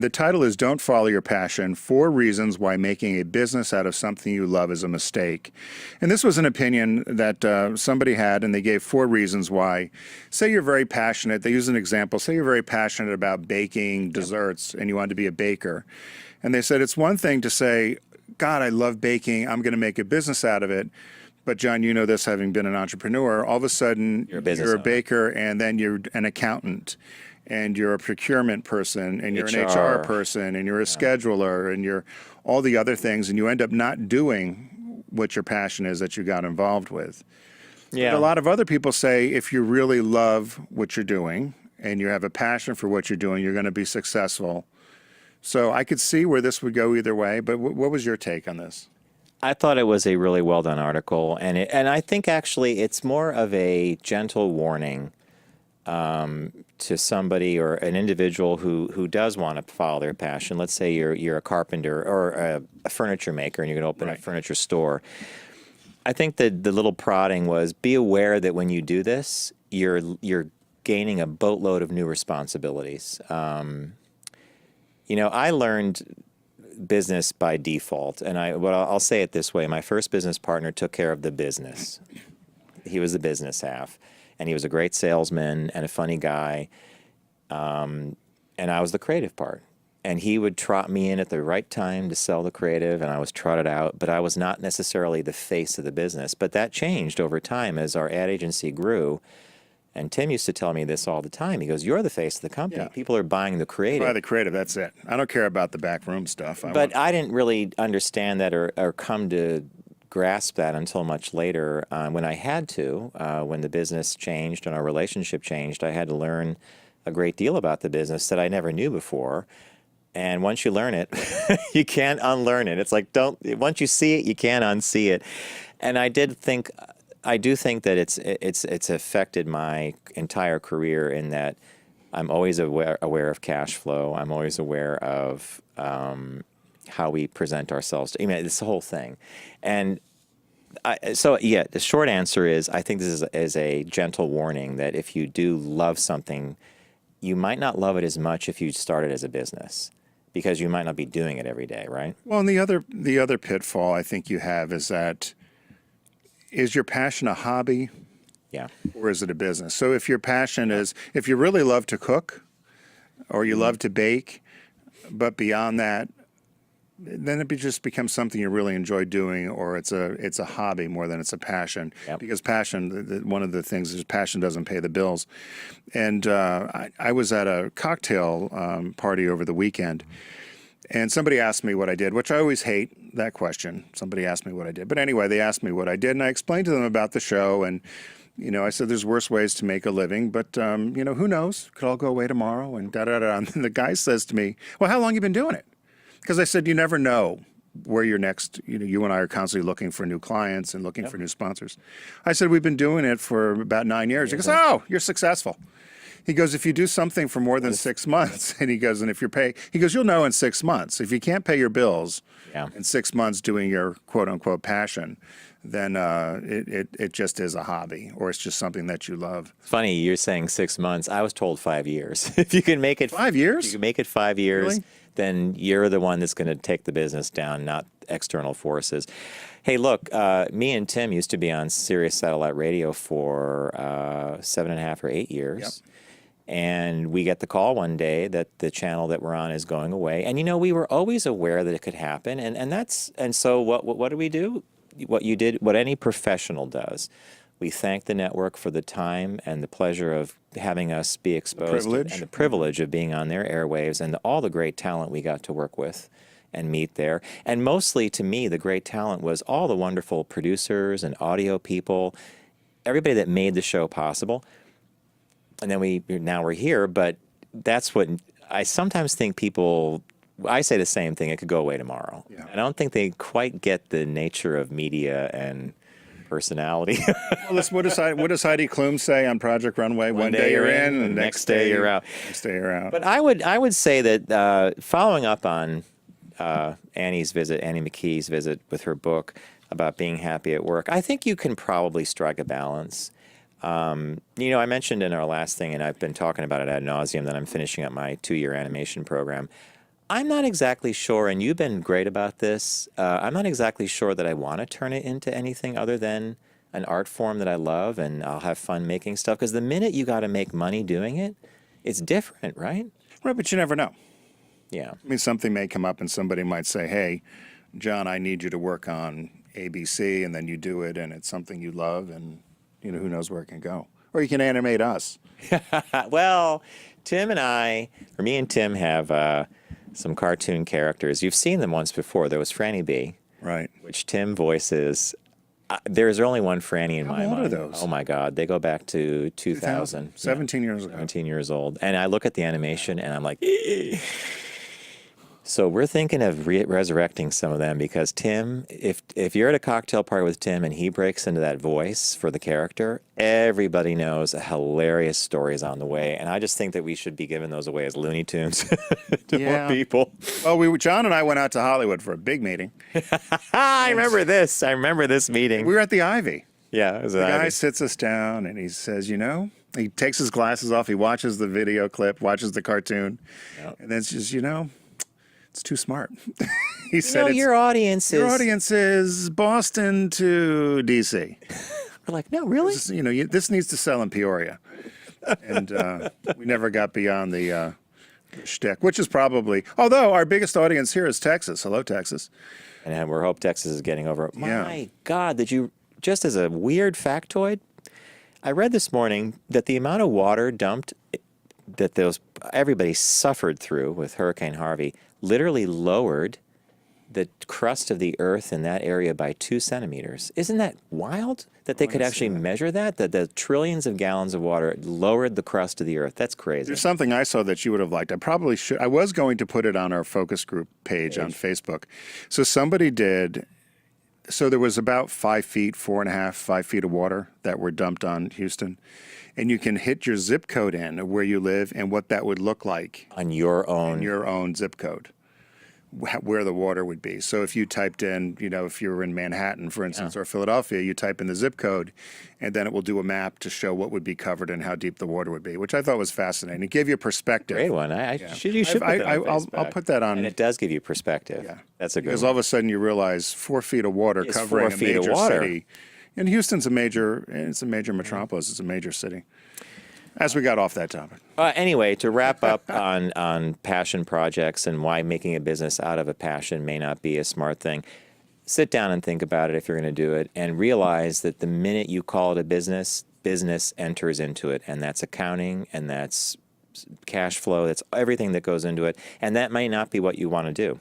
The title is Don't Follow Your Passion, 4 Reasons Why Making a Business Out of Something You Love is a Mistake. And this was an opinion that somebody had, and they gave 4 reasons why. Say you're very passionate. They use an example. Say you're very passionate about baking desserts and you want to be a baker. And they said it's one thing to say, God, I love baking. I'm going to make a business out of it. But John, you know this, having been an entrepreneur, all of a sudden you're a baker and then you're an accountant. And you're a procurement person, and you're an HR person, and you're a scheduler, and you're all the other things, and you end up not doing what your passion is that you got involved with. Yeah. But a lot of other people say if you really love what you're doing and you have a passion for what you're doing, you're going to be successful. So I could see where this would go either way, but what was your take on this? I thought it was a really well done article, and I think actually it's more of a gentle warning to somebody or an individual who does want to follow their passion. Let's say you're a carpenter or a furniture maker and you're going to open a furniture store. I think that the little prodding was, be aware that when you do this, you're gaining a boatload of new responsibilities. You know, I learned business by default, and I'll say it this way: my first business partner took care of the business. He was the business half. And he was a great salesman and a funny guy. And I was the creative part. And he would trot me in at the right time to sell the creative, and I was trotted out. But I was not necessarily the face of the business. But that changed over time as our ad agency grew. And Tim used to tell me this all the time. He goes, you're the face of the company. Yeah. People are buying the creative. Buy the creative, that's it. I don't care about the backroom stuff. But I didn't really understand that or come to grasp that until much later when I had to. When the business changed and our relationship changed, I had to learn a great deal about the business that I never knew before. And once you learn it, you can't unlearn it. It's like, once you see it, you can't unsee it. And I do think that it's affected my entire career in that I'm always aware of cash flow. I'm always aware of how we present ourselves. I mean, it's the whole thing. And the short answer is I think this is a gentle warning that if you do love something, you might not love it as much if you start it as a business, because you might not be doing it every day, right? Well, and the other pitfall I think you have is that, is your passion a hobby? Yeah. Or is it a business? So if your passion is, if you really love to cook or you love to bake, but beyond that, then it just becomes something you really enjoy doing, or it's a hobby more than it's a passion. Yep. Because passion, one of the things is passion doesn't pay the bills. And I was at a cocktail party over the weekend, and somebody asked me what I did, which I always hate that question. Somebody asked me what I did. But anyway, they asked me what I did, and I explained to them about the show, and I said there's worse ways to make a living, but who knows? Could all go away tomorrow, and da-da-da. And the guy says to me, well, how long have you been doing it? Because I said, you never know where your next, you and I are constantly looking for new clients and looking for new sponsors. I said, we've been doing it for about 9 years. He goes, oh, you're successful. He goes, if you do something for more than 6 months, and he goes, and if you're he goes, you'll know in 6 months. If you can't pay your bills in 6 months doing your quote unquote passion, then it just is a hobby, or it's just something that you love. Funny, you're saying 6 months. I was told 5 years. If you can make it 5 years, if you can make it 5 years. Really? Then you're the one that's going to take the business down, not external forces. Hey, look, me and Tim used to be on Sirius Satellite Radio for 7.5 or 8 years. Yep. And we get the call one day that the channel that we're on is going away. And, we were always aware that it could happen. And so what do we do? What any professional does. We thank the network for the time and the pleasure of having us be exposed and the privilege of being on their airwaves and all the great talent we got to work with and meet there. And mostly, to me, the great talent was all the wonderful producers and audio people, everybody that made the show possible. And then now we're here, but that's what I sometimes think people, I say the same thing, it could go away tomorrow. Yeah. I don't think they quite get the nature of media and personality. Well, what does Heidi Klum say on Project Runway? One day you're in, and next day you're out. Next day you're out. But I would say that following up on Annie McKee's visit with her book about being happy at work, I think you can probably strike a balance. I mentioned in our last thing, and I've been talking about it ad nauseum, that I'm finishing up my 2-year animation program. I'm not exactly sure, and you've been great about this. I'm not exactly sure that I want to turn it into anything other than an art form that I love, and I'll have fun making stuff. Because the minute you got to make money doing it, it's different, right? Right, but you never know. Yeah. I mean, something may come up and somebody might say, hey, John, I need you to work on ABC, and then you do it, and it's something you love, and, who knows where it can go. Or you can animate us. Well, Tim and I, or me and Tim, have some cartoon characters. You've seen them once before. There was Franny B, Right. which Tim voices. There's only one Franny in my old are mind. those? Oh my God, they go back to 2000. 17 years ago. 17 years old. And I look at the animation and I'm like, "Eh." So we're thinking of resurrecting some of them because Tim, if you're at a cocktail party with Tim and he breaks into that voice for the character, everybody knows a hilarious story is on the way. And I just think that we should be giving those away as Looney Tunes to Yeah. more people. Well, John and I went out to Hollywood for a big meeting. I remember this. I remember this meeting. We were at the Ivy. Yeah, it was The guy sits us down and he says, he takes his glasses off, he watches the video clip, watches the cartoon, and then it's just, it's too smart. He said, your audience your is. audience is Boston to DC. We're like, no, really? This needs to sell in Peoria. And we never got beyond the shtick, which is probably, although our biggest audience here is Texas. Hello, Texas. And we hope Texas is getting over it. Yeah. My God, just as a weird factoid, I read this morning that the amount of water dumped that everybody suffered through with Hurricane Harvey literally lowered the crust of the earth in that area by 2 centimeters. Isn't that wild that they could actually measure that? That the trillions of gallons of water lowered the crust of the earth. That's crazy. There's something I saw that you would have liked. I probably should. I was going to put it on our focus group page on Facebook. So somebody did. So there was about 5 feet, 4.5, 5 feet of water that were dumped on Houston. And you can hit your zip code in of where you live and what that would look like On your in own. your own zip code, where the water would be. So if you typed in, if you were in Manhattan, for instance, or Philadelphia, you type in the zip code, and then it will do a map to show what would be covered and how deep the water would be, which I thought was fascinating. It gave you a perspective. Great one. You should put that on I'll Facebook. put that on. And it does give you perspective. Yeah. That's a good Because one. all of a sudden you realize 4 feet of water It's covering 4 a feet of major water. city. And Houston's a major metropolis. It's a major city. As we got off that topic. Anyway, to wrap up on passion projects and why making a business out of a passion may not be a smart thing, sit down and think about it if you're going to do it, and realize that the minute you call it a business enters into it, and that's accounting, and that's cash flow, that's everything that goes into it, and that may not be what you want to do.